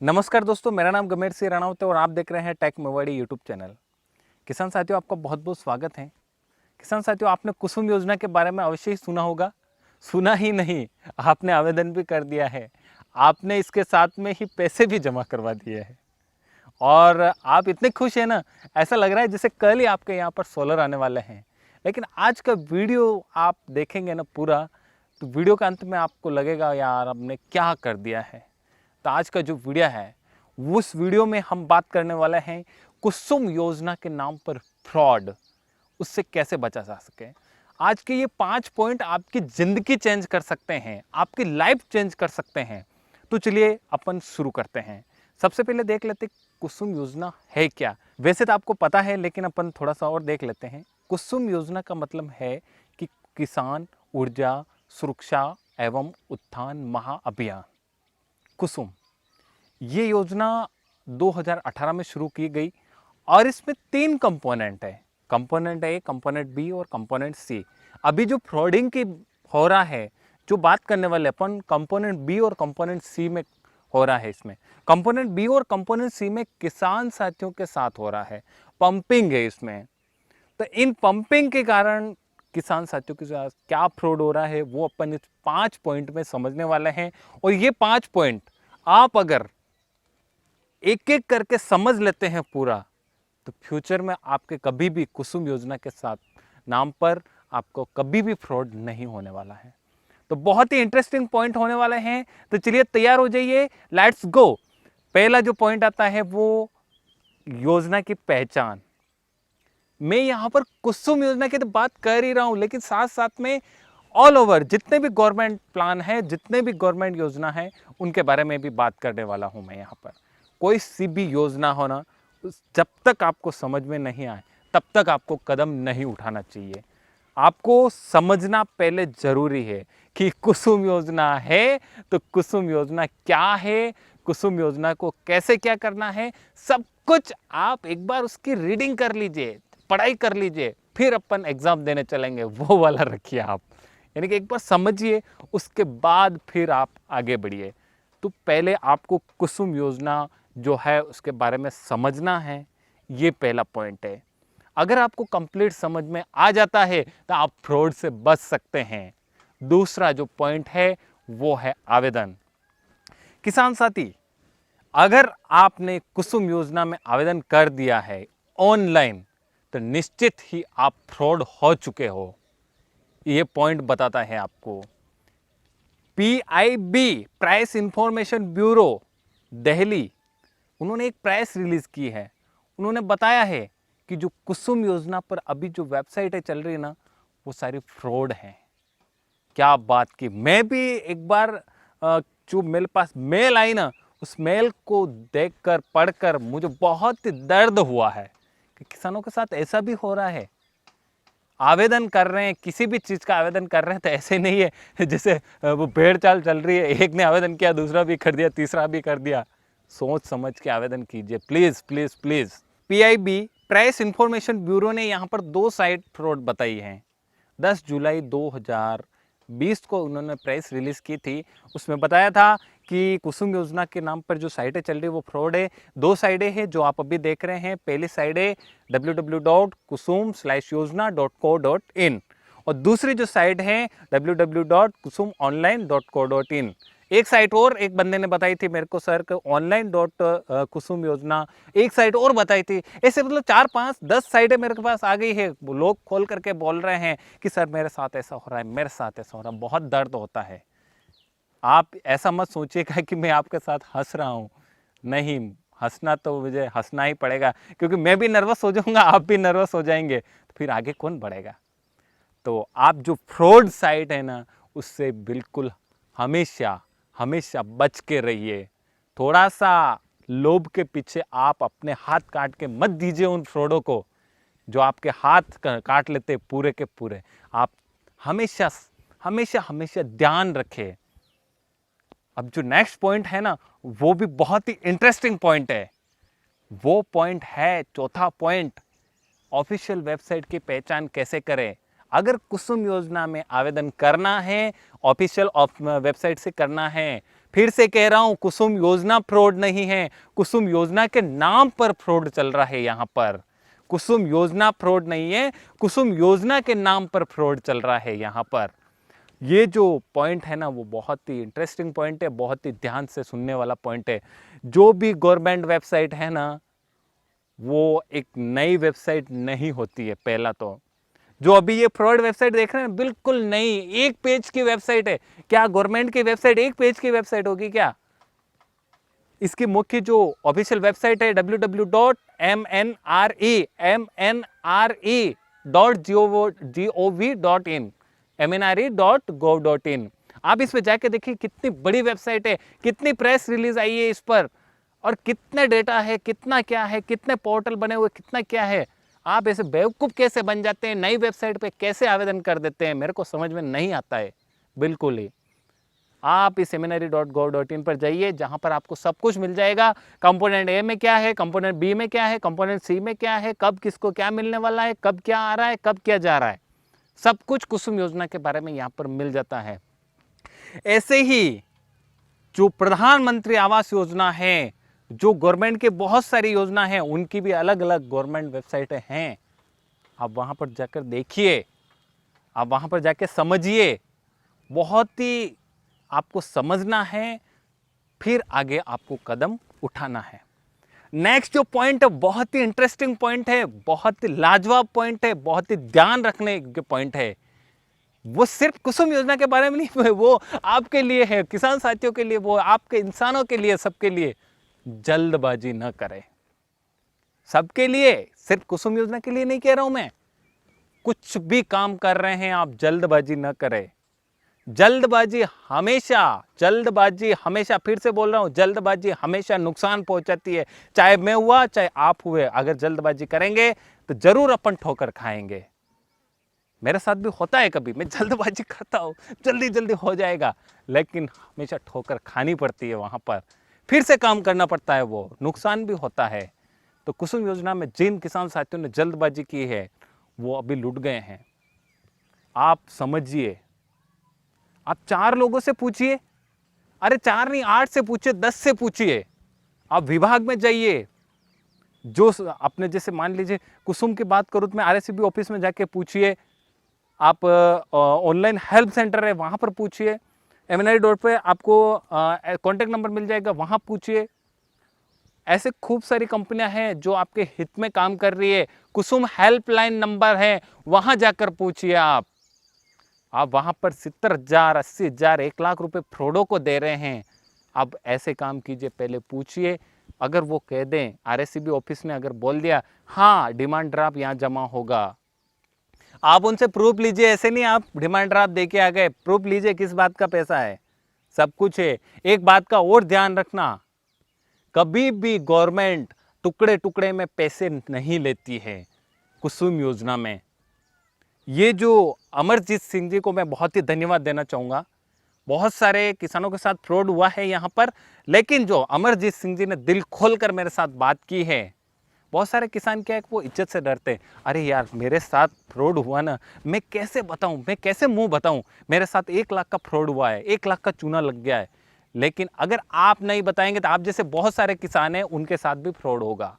नमस्कार दोस्तों, मेरा नाम गमेर सिंह राणावत है और आप देख रहे हैं टेक मेवाड़ी यूट्यूब चैनल। किसान साथियों, आपका बहुत बहुत स्वागत है। किसान साथियों, आपने कुसुम योजना के बारे में अवश्य ही सुना होगा। सुना ही नहीं, आपने आवेदन भी कर दिया है। आपने इसके साथ में ही पैसे भी जमा करवा दिए हैं और आप इतने खुश हैं ना, ऐसा लग रहा है जैसे कल ही आपके यहाँ पर सोलर आने वाले हैं। लेकिन आज का वीडियो आप देखेंगे ना पूरा, तो वीडियो के अंत में आपको लगेगा यार हमने क्या कर दिया है। तो आज का जो वीडियो है, उस वीडियो में हम बात करने वाले हैं कुसुम योजना के नाम पर फ्रॉड, उससे कैसे बचा जा सके। आज के ये 5 पॉइंट आपकी ज़िंदगी चेंज कर सकते हैं, आपकी लाइफ चेंज कर सकते हैं। तो चलिए अपन शुरू करते हैं। सबसे पहले देख लेते कुसुम योजना है क्या। वैसे तो आपको पता है, लेकिन अपन थोड़ा सा और देख लेते हैं। कुसुम योजना का मतलब है कि किसान ऊर्जा सुरक्षा एवं उत्थान महाअभियान कुसुम। ये योजना 2018 में शुरू की गई और इसमें 3 कंपोनेंट है। कंपोनेंट ए, कंपोनेंट बी और कंपोनेंट सी। अभी जो फ्रॉडिंग की हो रहा है, जो बात करने वाले अपन कंपोनेंट बी और कंपोनेंट सी में हो रहा है। इसमें कंपोनेंट बी और कंपोनेंट सी में किसान साथियों के साथ हो रहा है, पंपिंग है इसमें। तो इन पंपिंग के कारण किसान साथियों के साथ क्या फ्रॉड हो रहा है वो अपन इस 5 पॉइंट में समझने वाले हैं। और ये 5 पॉइंट आप अगर एक एक करके समझ लेते हैं पूरा, तो फ्यूचर में आपके कभी भी कुसुम योजना के साथ नाम पर आपको कभी भी फ्रॉड नहीं होने वाला है। तो बहुत ही इंटरेस्टिंग पॉइंट होने वाले हैं। तो चलिए तैयार हो जाइए, लेट्स गो। पहला जो पॉइंट आता है वो योजना की पहचान। मैं यहाँ पर कुसुम योजना की तो बात कर ही रहा हूँ, लेकिन साथ साथ में ऑल ओवर जितने भी गवर्नमेंट प्लान है, जितने भी गवर्नमेंट योजना है, उनके बारे में भी बात करने वाला हूँ मैं यहाँ पर। कोई सी भी योजना हो ना, जब तक आपको समझ में नहीं आए तब तक आपको कदम नहीं उठाना चाहिए। आपको समझना पहले जरूरी है कि कुसुम योजना है तो कुसुम योजना क्या है, कुसुम योजना को कैसे क्या करना है, सब कुछ आप एक बार उसकी रीडिंग कर लीजिए, पढ़ाई कर लीजिए, फिर अपन एग्जाम देने चलेंगे, वो वाला रखिए आप। यानी कि एक बार समझिए, उसके बाद फिर आप आगे बढ़िए। तो पहले आपको कुसुम योजना जो है उसके बारे में समझना है, ये पहला पॉइंट है। अगर आपको कंप्लीट समझ में आ जाता है तो आप फ्रॉड से बच सकते हैं। दूसरा जो पॉइंट है वो है आवेदन। किसान साथी, अगर आपने कुसुम योजना में आवेदन कर दिया है ऑनलाइन, तो निश्चित ही आप फ्रॉड हो चुके हो। ये पॉइंट बताता है आपको। PIB, price information bureau Delhi, उन्होंने एक प्राइस रिलीज की है। उन्होंने बताया है कि जो कुसुम योजना पर अभी जो वेबसाइटें चल रही है ना, वो सारी फ्रॉड हैं। क्या बात की। मैं भी एक बार जो मेरे पास मेल आई ना, उस मेल को देखकर पढ़कर मुझे बहुत ही दर्द हुआ है कि किसानों के साथ ऐसा भी हो रहा है। आवेदन कर रहे हैं, किसी भी चीज़ का आवेदन कर रहे हैं, तो ऐसे नहीं है जैसे वो भेड़ चाल चल रही है, एक ने आवेदन किया, दूसरा भी कर दिया, तीसरा भी कर दिया। सोच समझ के आवेदन कीजिए, please please please. PIB, price information bureau ने यहाँ पर 2 साइट फ्रॉड बताई हैं। 10 जुलाई 2020 को उन्होंने प्रेस रिलीज की थी। उसमें बताया था कि कुसुम योजना के नाम पर जो साइटें चल रही है वो फ्रॉड है। 2 साइटें हैं जो आप अभी देख रहे हैं। पहली साइट है www.kusum/yojna.co.in और दूसरी जो साइट है www.kusumonline.co.in। एक साइट और एक बंदे ने बताई थी मेरे को सर को, ऑनलाइन डॉट कुसुम योजना। एक साइट और बताई थी। ऐसे मतलब 4, 5, 10 साइटें मेरे पास आ गई है। लोग खोल करके बोल रहे हैं कि सर मेरे साथ ऐसा हो रहा है, मेरे साथ ऐसा हो रहा है। बहुत दर्द होता है। आप ऐसा मत सोचिएगा कि मैं आपके साथ हंस रहा हूँ। नहीं, हंसना तो मुझे हंसना ही पड़ेगा, क्योंकि मैं भी नर्वस हो जाऊंगा, आप भी नर्वस हो जाएंगे, तो फिर आगे कौन बढ़ेगा। तो आप जो फ्रॉड साइट है ना, उससे बिल्कुल हमेशा हमेशा बच के रहिए। थोड़ा सा लोभ के पीछे आप अपने हाथ काट के मत दीजिए उन फ्रॉडों को, जो आपके हाथ काट लेते पूरे के पूरे। आप हमेशा हमेशा हमेशा ध्यान रखें। अब जो नेक्स्ट पॉइंट है ना, वो भी बहुत ही इंटरेस्टिंग पॉइंट है। वो पॉइंट है चौथा पॉइंट, ऑफिशियल वेबसाइट की पहचान कैसे करें। अगर कुसुम योजना में आवेदन करना है, ऑफिशियल वेबसाइट से करना है, फिर से कह रहा हूं, कुसुम योजना फ्रॉड नहीं है, कुसुम योजना के नाम पर फ्रॉड चल रहा है यहां पर। कुसुम योजना फ्रॉड नहीं है, कुसुम योजना के नाम पर फ्रॉड चल रहा है यहां पर। ये जो पॉइंट है ना, वो बहुत ही इंटरेस्टिंग पॉइंट है, बहुत ही ध्यान से सुनने वाला पॉइंट है। जो भी गवर्नमेंट वेबसाइट है ना, वो एक नई वेबसाइट नहीं होती है। पहला तो जो अभी ये फ्रॉड वेबसाइट देख रहे हैं, बिल्कुल नई, एक पेज की वेबसाइट है। क्या गवर्नमेंट की वेबसाइट एक पेज की वेबसाइट होगी क्या? इसकी मुख्य जो ऑफिशियल वेबसाइट है www.mnre.gov.in, mnre.gov.in। आप इस पे जाके देखिए, कितनी बड़ी वेबसाइट है, कितनी प्रेस रिलीज आई है इस पर, और कितने डेटा है, कितना क्या है, कितने पोर्टल बने हुए, कितना क्या है। आप ऐसे बेवकूफ कैसे बन जाते हैं, नई वेबसाइट पे कैसे आवेदन कर देते हैं, मेरे को समझ में नहीं आता है बिल्कुल ही। आप इस seminary.gov.in पर जाइए, जहां पर आपको सब कुछ मिल जाएगा। कंपोनेंट ए में क्या है, कंपोनेंट बी में क्या है, कंपोनेंट सी में क्या है, कब किसको क्या मिलने वाला है, कब क्या आ रहा है, कब क्या जा रहा है, सब कुछ कुसुम योजना के बारे में यहाँ पर मिल जाता है। ऐसे ही जो प्रधानमंत्री आवास योजना है, जो गवर्नमेंट के बहुत सारी योजना है, उनकी भी अलग अलग गवर्नमेंट वेबसाइटें हैं। आप वहां पर जाकर देखिए, आप वहां पर जाकर समझिए, बहुत ही आपको समझना है, फिर आगे आपको कदम उठाना है। नेक्स्ट जो पॉइंट है, बहुत ही इंटरेस्टिंग पॉइंट है, बहुत ही लाजवाब पॉइंट है, बहुत ही ध्यान रखने के पॉइंट है। वो सिर्फ कुसुम योजना के बारे में नहीं, वो आपके लिए है, किसान साथियों के लिए, वो आपके इंसानों के लिए, सबके लिए। जल्दबाजी न करें, सबके लिए, सिर्फ कुसुम योजना के लिए नहीं कह रहा हूं मैं। कुछ भी काम कर रहे हैं आप, जल्दबाजी न करें। जल्दबाजी हमेशा, फिर से बोल रहा हूं, जल्दबाजी हमेशा नुकसान पहुंचाती है। चाहे मैं हुआ, चाहे आप हुए, अगर जल्दबाजी करेंगे तो जरूर अपन ठोकर खाएंगे। मेरे साथ भी होता है, कभी मैं जल्दबाजी करता हूं, जल्दी जल्दी हो जाएगा, लेकिन हमेशा ठोकर खानी पड़ती है, वहां पर फिर से काम करना पड़ता है, वो नुकसान भी होता है। तो कुसुम योजना में जिन किसान साथियों ने जल्दबाजी की है, वो अभी लुट गए हैं। आप समझिए, आप 4 लोगों से पूछिए, अरे 4 नहीं, 8 से पूछिए, 10 से पूछिए। आप विभाग में जाइए, जो अपने जैसे मान लीजिए कुसुम की बात करूं तो मैं आरएससीबी ऑफिस में जाके पूछिए, आप ऑनलाइन हेल्प सेंटर है वहां पर पूछिए, MNRE पे आपको कॉन्टेक्ट नंबर मिल जाएगा, वहां पूछिए। ऐसे खूब सारी कंपनियां हैं जो आपके हित में काम कर रही है। कुसुम हेल्पलाइन नंबर है, वहां जाकर पूछिए। आप वहां पर 70,000, 80,000, 1,00,000 रुपए फ्रॉडों को दे रहे हैं। अब ऐसे काम कीजिए, पहले पूछिए। अगर वो कह दें, आरएससीबी ऑफिस ने अगर बोल दिया हाँ डिमांड ड्राफ्ट यहाँ जमा होगा, आप उनसे प्रूफ लीजिए। ऐसे नहीं आप डिमांड ड्राफ्ट दे के आ गए, प्रूफ लीजिए किस बात का पैसा है, सब कुछ है। एक बात का और ध्यान रखना, कभी भी गवर्नमेंट टुकड़े टुकड़े में पैसे नहीं लेती है कुसुम योजना में। ये जो अमरजीत सिंह जी को मैं बहुत ही धन्यवाद देना चाहूँगा। बहुत सारे किसानों के साथ फ्रॉड हुआ है यहाँ पर, लेकिन जो अमरजीत सिंह जी ने दिल खोलकर मेरे साथ बात की है, बहुत सारे किसान क्या है, वो इज्जत से डरते हैं। अरे यार मेरे साथ फ्रॉड हुआ ना, मैं कैसे बताऊं, मैं कैसे मुंह बताऊं, मेरे साथ 1,00,000 का फ्रॉड हुआ है, 1,00,000 का चूना लग गया है। लेकिन अगर आप नहीं बताएंगे तो आप जैसे बहुत सारे किसान हैं, उनके साथ भी फ्रॉड होगा।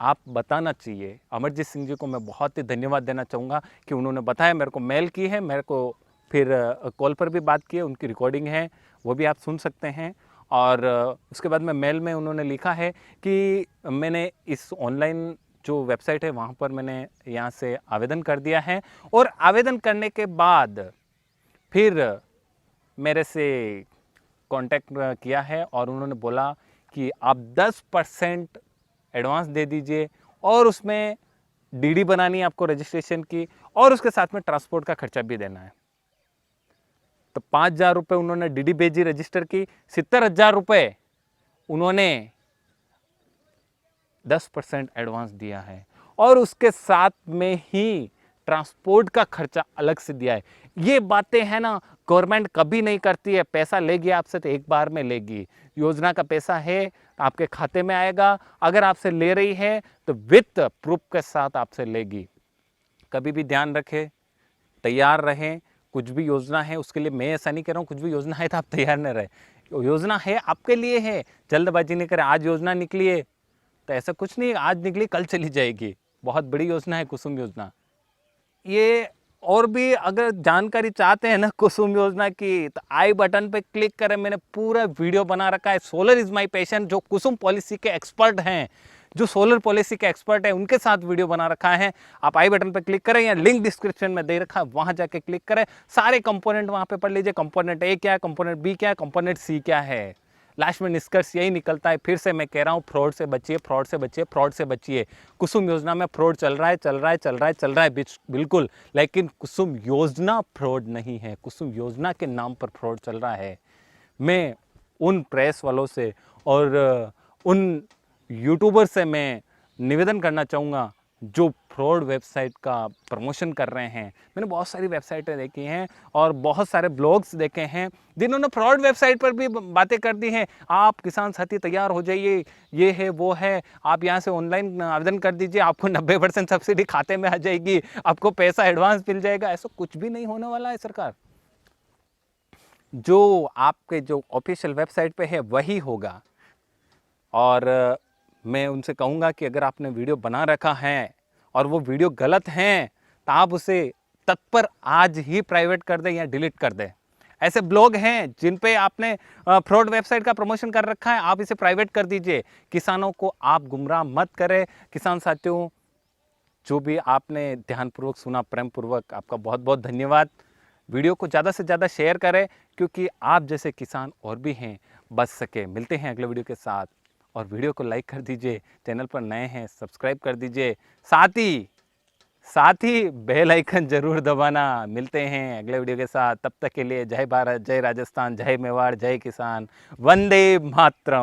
आप बताना चाहिए। अमरजीत सिंह जी को मैं बहुत ही धन्यवाद देना चाहूँगा कि उन्होंने बताया, मेरे को मेल की है, मेरे को फिर कॉल पर भी बात की है, उनकी रिकॉर्डिंग है, वो भी आप सुन सकते हैं। और उसके बाद में मेल में उन्होंने लिखा है कि मैंने इस ऑनलाइन जो वेबसाइट है वहाँ पर मैंने यहाँ से आवेदन कर दिया है, और आवेदन करने के बाद फिर मेरे से कांटेक्ट किया है, और उन्होंने बोला कि आप 10% एडवांस दे दीजिए, और उसमें डीडी बनानी है आपको रजिस्ट्रेशन की, और उसके साथ में ट्रांसपोर्ट का खर्चा भी देना है। तो 5,000 रुपये उन्होंने डीडी भेजी रजिस्टर की, 70,000 रुपये उन्होंने 10% एडवांस दिया है, और उसके साथ में ही ट्रांसपोर्ट का खर्चा अलग से दिया है। ये बातें है ना, गवर्नमेंट कभी नहीं करती है। पैसा लेगी आपसे तो एक बार में लेगी। योजना का पैसा है तो आपके खाते में आएगा। अगर आपसे ले रही है तो विथ प्रूफ के साथ आपसे लेगी। कभी भी ध्यान रखें, तैयार रहें। कुछ भी योजना है उसके लिए, मैं ऐसा नहीं कह रहा हूँ कुछ भी योजना है तो आप तैयार न रहे। योजना है आपके लिए है, जल्दबाजी नहीं करें। आज योजना निकली है तो ऐसा कुछ नहीं, आज निकली कल चली जाएगी। बहुत बड़ी योजना है कुसुम योजना। ये और भी अगर जानकारी चाहते हैं ना कुसुम योजना की, तो आई बटन पे क्लिक करें। मैंने पूरा वीडियो बना रखा है। सोलर इज माई पैशन, जो कुसुम पॉलिसी के एक्सपर्ट हैं, जो सोलर पॉलिसी के एक्सपर्ट है, उनके साथ वीडियो बना रखा है। आप आई बटन पे क्लिक करें या लिंक डिस्क्रिप्शन में दे रखा है, वहां जाके क्लिक करें। सारे कंपोनेंट वहां पे पढ़ लीजिए। कंपोनेंट ए क्या है, कंपोनेंट बी क्या है, कंपोनेंट सी क्या है। लास्ट में निष्कर्ष यही निकलता है। फिर से मैं कह रहा हूँ, फ्रॉड से बचिए, फ्रॉड से बचिए, फ्रॉड से बचिए। कुसुम योजना में फ्रॉड चल रहा है, चल रहा है, चल रहा है, चल रहा है बिल्कुल, लेकिन कुसुम योजना फ्रॉड नहीं है। कुसुम योजना के नाम पर फ्रॉड चल रहा है। मैं उन प्रेस वालों से और उन यूट्यूबर से मैं निवेदन करना चाहूँगा जो फ्रॉड वेबसाइट का प्रमोशन कर रहे हैं। मैंने बहुत सारी वेबसाइटें देखी हैं और बहुत सारे ब्लॉग्स देखे हैं जिन्होंने फ्रॉड वेबसाइट पर भी बातें कर दी हैं। आप किसान साथी तैयार हो जाइए, ये है वो है, आप यहाँ से ऑनलाइन आवेदन कर दीजिए, आपको 90% सब्सिडी खाते में आ जाएगी, आपको पैसा एडवांस मिल जाएगा। ऐसा कुछ भी नहीं होने वाला है सरकार। जो आपके जो ऑफिशियल वेबसाइट पे है वही होगा। और मैं उनसे कहूँगा कि अगर आपने वीडियो बना रखा है और वो वीडियो गलत हैं तो आप उसे तत्पर आज ही प्राइवेट कर दें या डिलीट कर दें। ऐसे ब्लॉग हैं जिन पे आपने फ्रॉड वेबसाइट का प्रमोशन कर रखा है, आप इसे प्राइवेट कर दीजिए। किसानों को आप गुमराह मत करें। किसान साथियों, जो भी आपने ध्यानपूर्वक सुना, प्रेमपूर्वक आपका बहुत बहुत धन्यवाद। वीडियो को ज़्यादा से ज़्यादा शेयर करें, क्योंकि आप जैसे किसान और भी हैं, बच सके। मिलते हैं अगले वीडियो के साथ। और वीडियो को लाइक कर दीजिए, चैनल पर नए हैं सब्सक्राइब कर दीजिए, साथ ही बेल आइकन जरूर दबाना। मिलते हैं अगले वीडियो के साथ। तब तक के लिए जय भारत, जय राजस्थान, जय मेवाड़, जय किसान, वंदे मातरम।